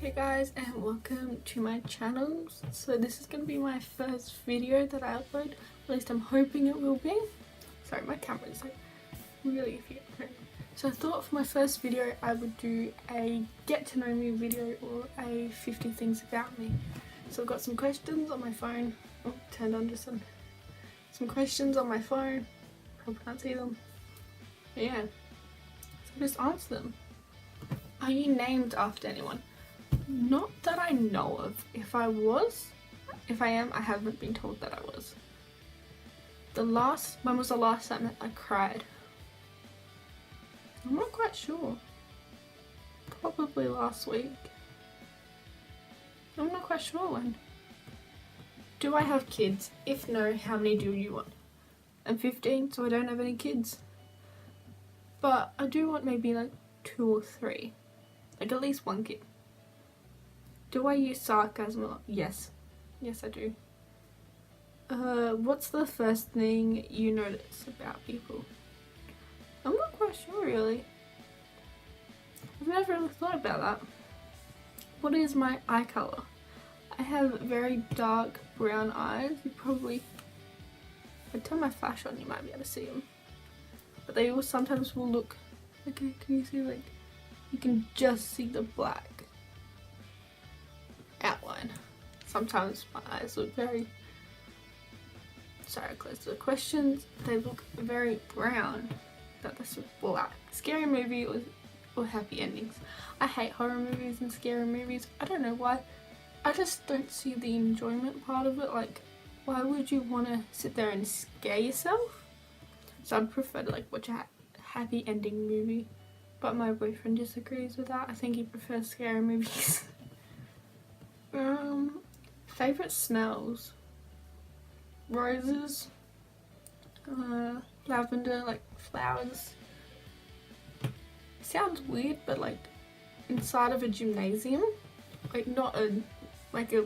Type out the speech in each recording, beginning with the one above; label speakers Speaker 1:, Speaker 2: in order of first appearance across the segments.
Speaker 1: Hey guys, and welcome to my channel. So this is going to be my first video that I upload, at least I'm hoping it will be. Sorry, my camera's like really iffy. So I thought for my first video I would do a get to know me video or a 50 things about me. So I've got some questions on my phone. Oh, turned on just some questions on my phone. Probably can't see them. But yeah, so just answer them. Are you named after anyone? Not that I know of. If I am, I haven't been told that I was. When was the last time I cried? I'm not quite sure. Probably last week. I'm not quite sure when. Do I have kids? If no, how many do you want? I'm 15, so I don't have any kids. But I do want maybe like 2 or 3. Like at least 1 kid. Do I use sarcasm a lot? Yes. Yes, I do. What's the first thing you notice about people? I'm not quite sure really. I've never really thought about that. What is my eye colour? I have very dark brown eyes. You probably, if I turn my flash on, you might be able to see them. But they will sometimes look, okay, can you see, like, you can just see the black outline. Sometimes my eyes look very, sorry, I closed the questions. They look very brown. That's black. Scary movie or happy endings. I hate horror movies and scary movies. I don't know why. I just don't see the enjoyment part of it. Like, why would you want to sit there and scare yourself? So I'd prefer to like watch a happy ending movie. But my boyfriend disagrees with that. I think he prefers scary movies. Favorite smells? Roses, lavender, like flowers. Sounds weird, but like inside of a gymnasium, like not a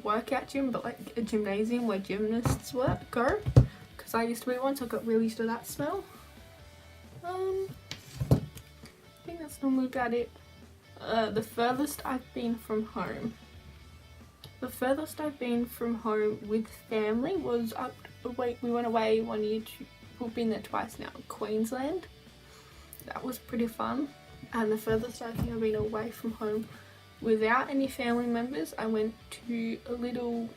Speaker 1: workout gym, but like a gymnasium where gymnasts go. Because I used to be one, so I got really used to that smell. I think that's normally about it. The furthest I've been from home. The furthest I've been from home with family was we went away one year we've been there twice now, Queensland. That was pretty fun. And the furthest I think I've been away from home without any family members, I went to a little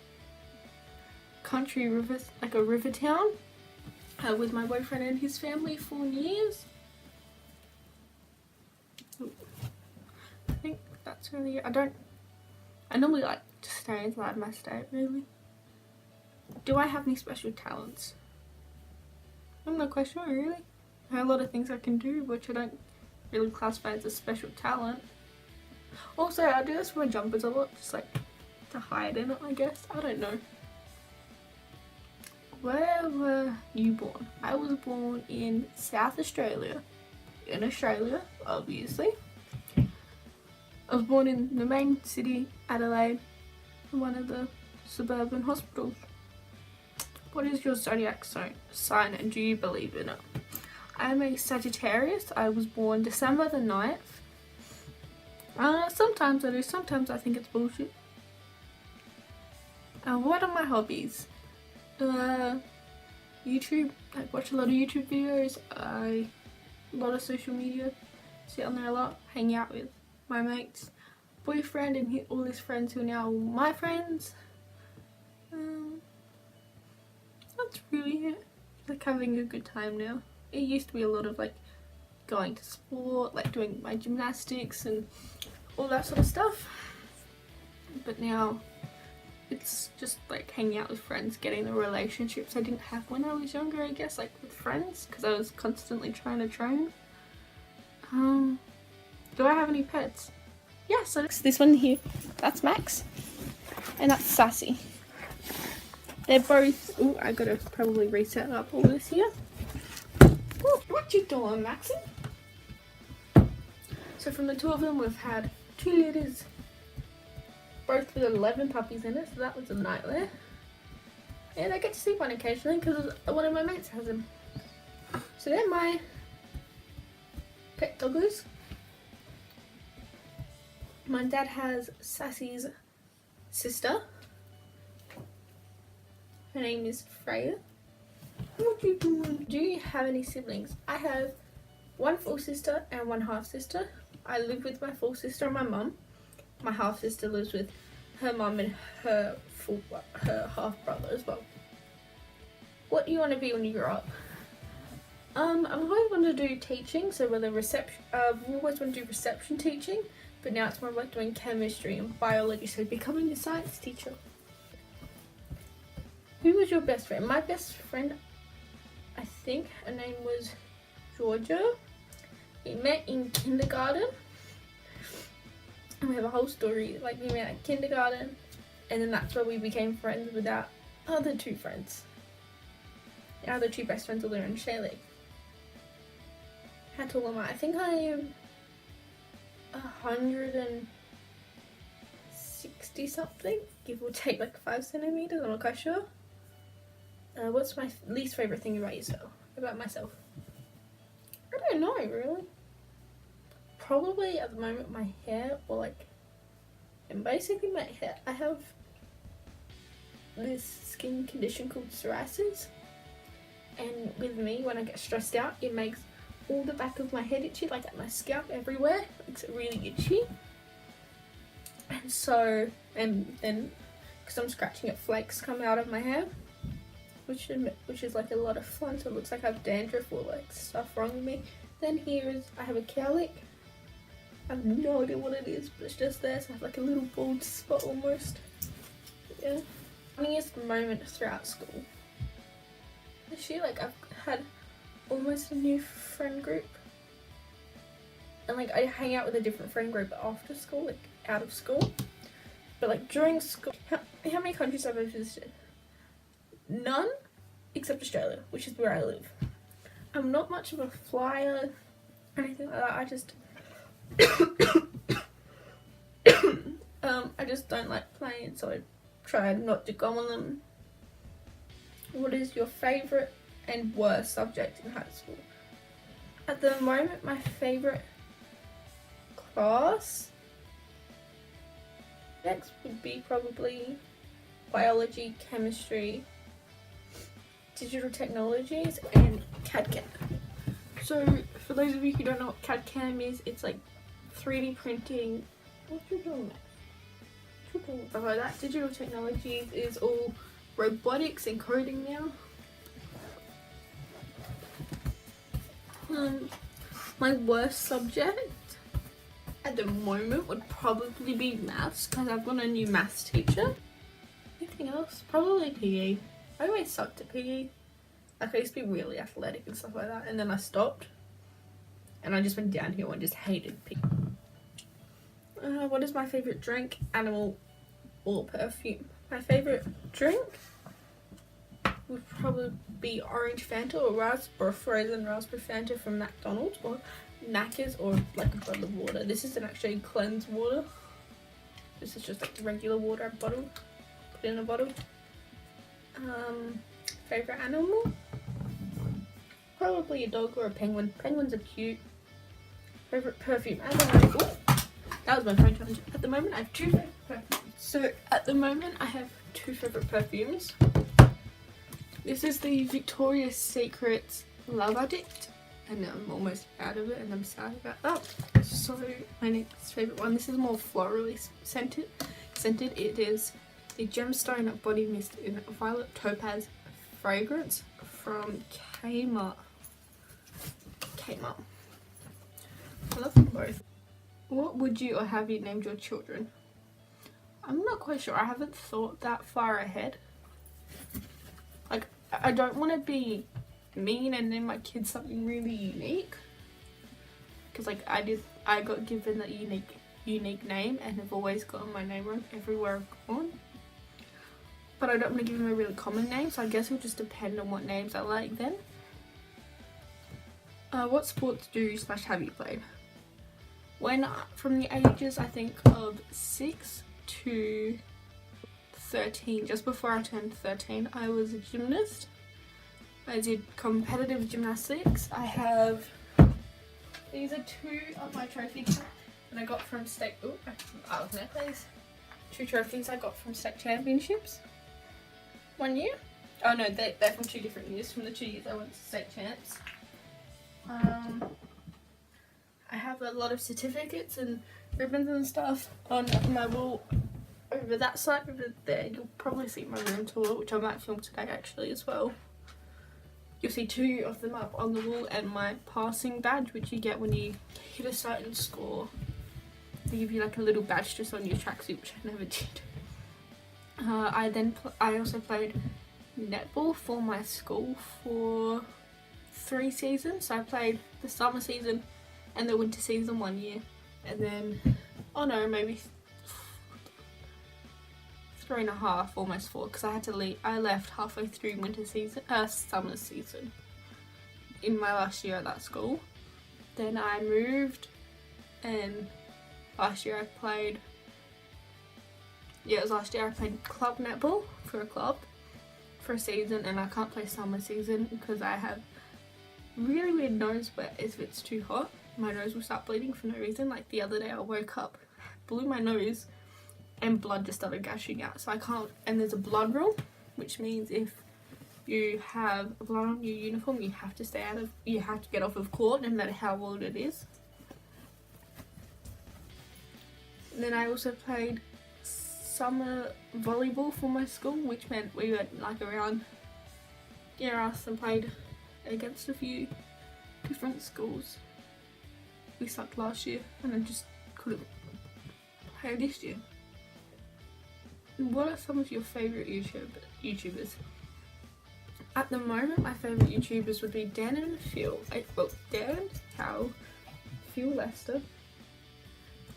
Speaker 1: country river, like a river town, with my boyfriend and his family for New Year's. I think that's really it. I normally like to stay inside my state, really. Do I have any special talents? I'm not quite sure, really. I have a lot of things I can do, which I don't really classify as a special talent. Also, I do this with my jumpers a lot, just like to hide in it, I guess. I don't know. Where were you born? I was born in South Australia. In Australia, obviously. I was born in the main city, Adelaide, in one of the suburban hospitals. What is your zodiac sign and do you believe in it? I'm a Sagittarius. I was born December the 9th. Sometimes I do, sometimes I think it's bullshit. What are my hobbies? YouTube. I watch a lot of YouTube videos. A lot of social media. Sit on there a lot. Hang out with my mates, boyfriend, and all his friends who are now my friends. That's really it. Like having a good time now. It used to be a lot of like going to sport, like doing my gymnastics and all that sort of stuff. But now it's just like hanging out with friends, getting the relationships I didn't have when I was younger, I guess, like with friends, because I was constantly trying to train. Do I have any pets? Yeah, so this one here, that's Max, and that's Sassy. They're both, ooh, I gotta probably reset up all this here. Ooh, what you doing, Maxie? So from the two of them, we've had 2 litters, both with 11 puppies in it, so that was a nightmare. And I get to sleep one occasionally because one of my mates has them. So they're my pet doggos. My dad has Sassy's sister. Her name is Freya. What you doing? Do you have any siblings? I have one full sister and one half sister. I live with my full sister and my mum. My half sister lives with her mum and her half brother as well. What do you want to be when you grow up? I've always wanted to do teaching, so whether I've always wanted to do reception teaching, but now it's more like doing chemistry and biology, so becoming a science teacher. Who was your best friend? My best friend, I think her name was Georgia. We met in kindergarten. And we have a whole story, like we met at kindergarten, and then that's where we became friends with our other two friends. Our other two best friends are Lyra and Shaylee. How tall am I? I think I am 160 something, give or take like 5 centimeters. I'm not quite sure. What's my least favorite thing about myself? I don't know really. Probably at the moment my hair, and basically my hair. I have this skin condition called psoriasis, and with me, when I get stressed out, it makes all the back of my head itchy, like at my scalp everywhere. It makes it really itchy. And so, and then because I'm scratching it, flakes come out of my hair, which is like a lot of fun. So it looks like I have dandruff or like stuff wrong with me. Then I have a cowlick. I have no idea what it is, but it's just there. So I have like a little bald spot almost. Yeah. Funniest moment throughout school. Actually, like I've had almost a new friend group, and like I hang out with a different friend group after school, like out of school. But like during school, how many countries have I visited? None, except Australia, which is where I live. I'm not much of a flyer or anything like that. I just I just don't like planes, so I try not to go on them. What is your favourite and worst subject in high school? At the moment, my favourite class next would be probably biology, chemistry, digital technologies, and CAD-CAM. So for those of you who don't know what CAD-CAM is, it's like 3D printing. What you doing? Stuff like that. Digital technologies is all robotics and coding now. My worst subject at the moment would probably be maths, because I've got a new maths teacher. Anything else? Probably PE. I always sucked at PE. Like I used to be really athletic and stuff like that, and then I stopped. And I just went downhill and just hated PE. What is my favourite drink, animal, or perfume? My favourite drink would probably be orange Fanta or frozen raspberry Fanta from McDonald's or Macca's, or like a bottle of water. This isn't actually cleansed water. This is just like regular water I've bottled, put in a bottle. Favourite animal? Probably a dog or a penguin. Penguins are cute. Favourite perfume? At the moment, that was my phone challenge. At the moment I have 2 favourite perfumes. So at the moment I have 2 favourite perfumes. This is the Victoria's Secret Love Addict, and I'm almost out of it and I'm sad about that. So my next favourite one, this is more florally scented. It is the Gemstone Body Mist in Violet Topaz fragrance from Kmart. I love them both. What would you or have you named your children? I'm not quite sure. I haven't thought that far ahead. Like, I don't want to be mean and name my kids something really unique, because like I got given that unique name and have always gotten my name wrong everywhere I've gone. But I don't want to give them a really common name, so I guess it'll just depend on what names I like then. What sports have you played? From the ages I think of 6 to 13, just before I turned 13, I was a gymnast. I did competitive gymnastics. These are 2 of my trophies. And I got from state. Ooh, I was necklace. 2 trophies I got from state championships. 1 year. Oh no, they're from 2 different years. From the 2 years I went to state champs. I have a lot of certificates and ribbons and stuff on my wall over that side. Over there, you'll probably see my room tour, which I might film today actually as well. You'll see 2 of them up on the wall, and my passing badge, which you get when you hit a certain score. They give you like a little badge just on your tracksuit, which I never did. I also played netball for my school for 3 seasons. So I played the summer season and the winter season 1 year, and then maybe 3.5, almost 4, because I had to leave. I left halfway through summer season in my last year at that school. Then I moved, and last year I played. Yeah, it was last year I played club netball for a club for a season, and I can't play summer season because I have really weird nose where if it's too hot, my nose will start bleeding for no reason. Like the other day I woke up, blew my nose, and blood just started gushing out. So I can't, and there's a blood rule, which means if you have blood on your uniform, you have to get off of court no matter how old it is. And then I also played summer volleyball for my school, which meant we went like around us and played against a few different schools. We sucked last year and I just couldn't play this year. What are some of your favourite YouTubers? At the moment, my favourite YouTubers would be Dan and Phil. Dan, Cal, Phil Lester,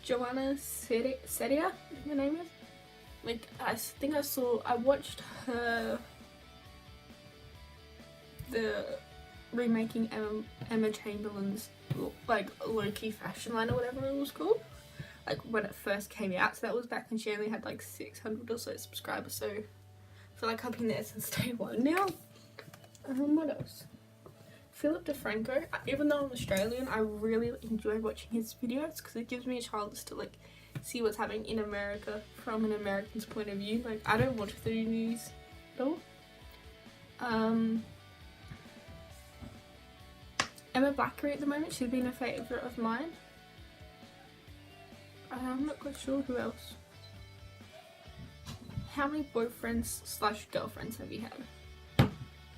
Speaker 1: Joanna Sedia, her name is. Like, I watched her, the remaking Emma Chamberlain's like low-key fashion line or whatever it was called, like when it first came out. So that was back when she only had like 600 or so subscribers, so I feel like I've been there since day 1 now. What else? Philip DeFranco, even though I'm Australian, I really enjoy watching his videos because it gives me a chance to like see what's happening in America from an American's point of view. Like, I don't watch the news at all. Emma Blackery at the moment, she's been a favourite of mine. I'm not quite sure who else. How many boyfriends / girlfriends have you had?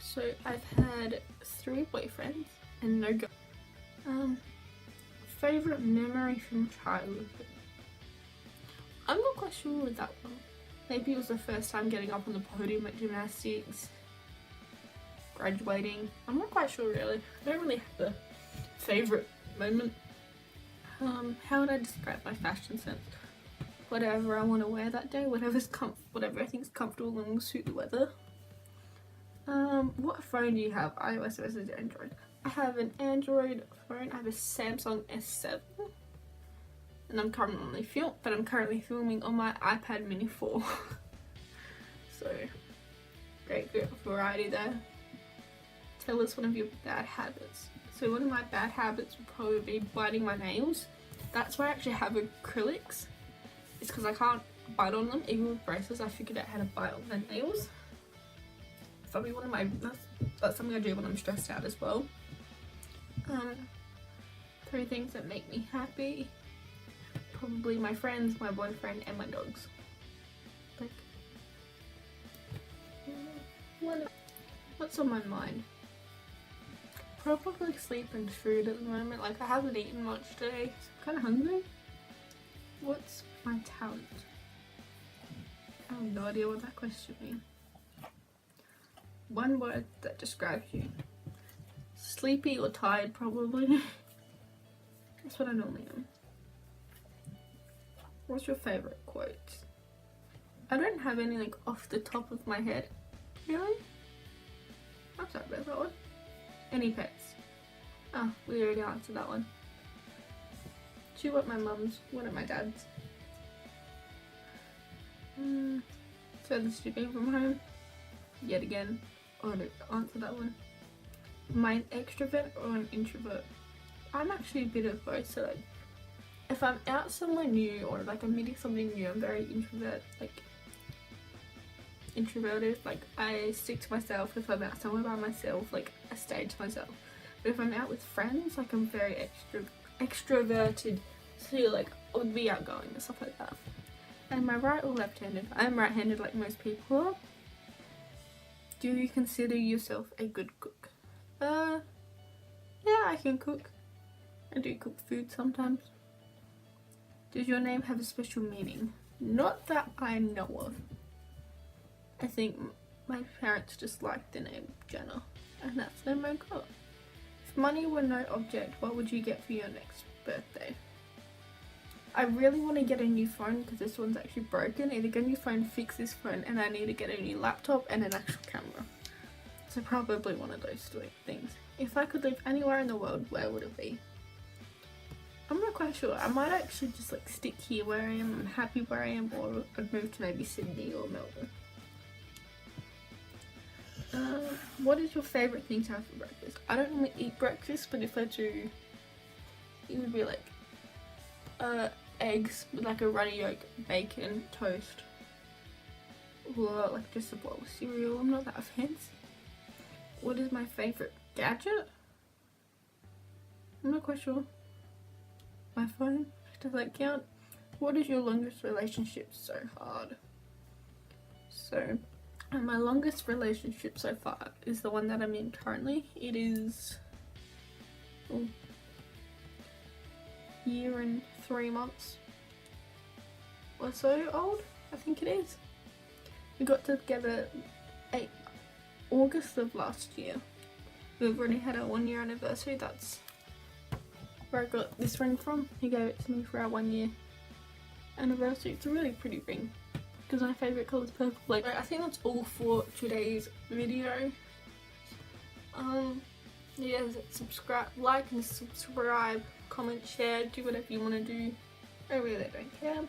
Speaker 1: So I've had 3 boyfriends and no girl. Favourite memory from childhood? I'm not quite sure with that one. Maybe it was the first time getting up on the podium at gymnastics, graduating. I'm not quite sure really. I don't really have a favourite moment. How would I describe my fashion sense? Whatever I want to wear that day, whatever I think is comfortable and will suit the weather. What phone do you have? iOS versus Android? I have an Android phone. I have a Samsung S7, and I'm currently filming on my iPad Mini 4. So great variety there. Tell us one of your bad habits. So one of my bad habits would probably be biting my nails. That's why I actually have acrylics. It's because I can't bite on them. Even with braces, I figured out how to bite on my nails. Probably that's something I do when I'm stressed out as well. 3 things that make me happy. Probably my friends, my boyfriend, and my dogs. Like, what's on my mind? Probably sleep and food at the moment. Like, I haven't eaten much today, so I'm kind of hungry. What's my talent? I have no idea what that question means. One word that describes you. Sleepy or tired, probably. That's what I normally am. What's your favourite quote? I don't have any like off the top of my head. Really? I'm sorry about that one. Any pets? Oh, we already answered that one. 2 at my mum's, 1 at my dad's. Furthest you've been from home? Yet again. Oh, no, answer that one. Am I an extrovert or an introvert? I'm actually a bit of both, so like, if I'm out somewhere new or like I'm meeting something new, I'm very introverted. Like I stick to myself. If I'm out somewhere by myself, like I stay to myself. But if I'm out with friends, like I'm very extroverted. So like I would be outgoing and stuff like that. Am I right or left-handed? I'm right-handed like most people are. Do you consider yourself a good cook? Yeah, I can cook. I do cook food sometimes. Does your name have a special meaning? Not that I know of. I think my parents just liked the name Jenna, and that's the name I got. If money were no object, what would you get for your next birthday? I really want to get a new phone because this one's actually broken. Either get a new phone, fix this phone, and I need to get a new laptop and an actual camera. So probably one of those three things. If I could live anywhere in the world, where would it be? I'm not quite sure. I might actually just like stick here where I am. I'm happy where I am, or I'd move to maybe Sydney or Melbourne. What is your favourite thing to have for breakfast? I don't normally eat breakfast, but if I do, it would be like eggs with like a runny yolk, bacon, toast, or like just a bowl of cereal. I'm not that fancy. What is my favourite gadget? I'm not quite sure. My phone? Does that count? What is your longest relationship so hard? So, my longest relationship so far is the one that I'm in currently. It is a year and 3 months or so old, I think it is. We got together August of last year. We've already had our 1 year anniversary. That's where I got this ring from. He gave it to me for our 1 year anniversary. It's a really pretty ring because my favourite colour is purple. Like, I think that's all for today's video. Yeah, subscribe, like and subscribe, comment, share, do whatever you want to do. I really don't care.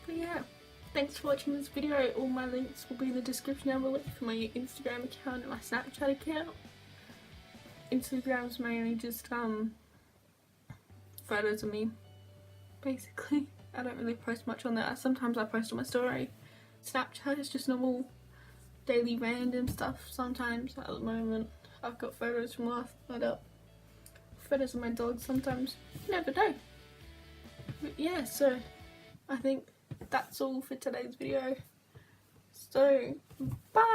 Speaker 1: But yeah, thanks for watching this video. All my links will be in the description down below for my Instagram account and my Snapchat account. Instagram's mainly just photos of me, basically. I don't really post much on there. Sometimes I post on my story. Snapchat is just normal daily random stuff. Sometimes at the moment I've got photos from last night up, photos of my dog sometimes. You never know. But yeah, so I think that's all for today's video. So bye.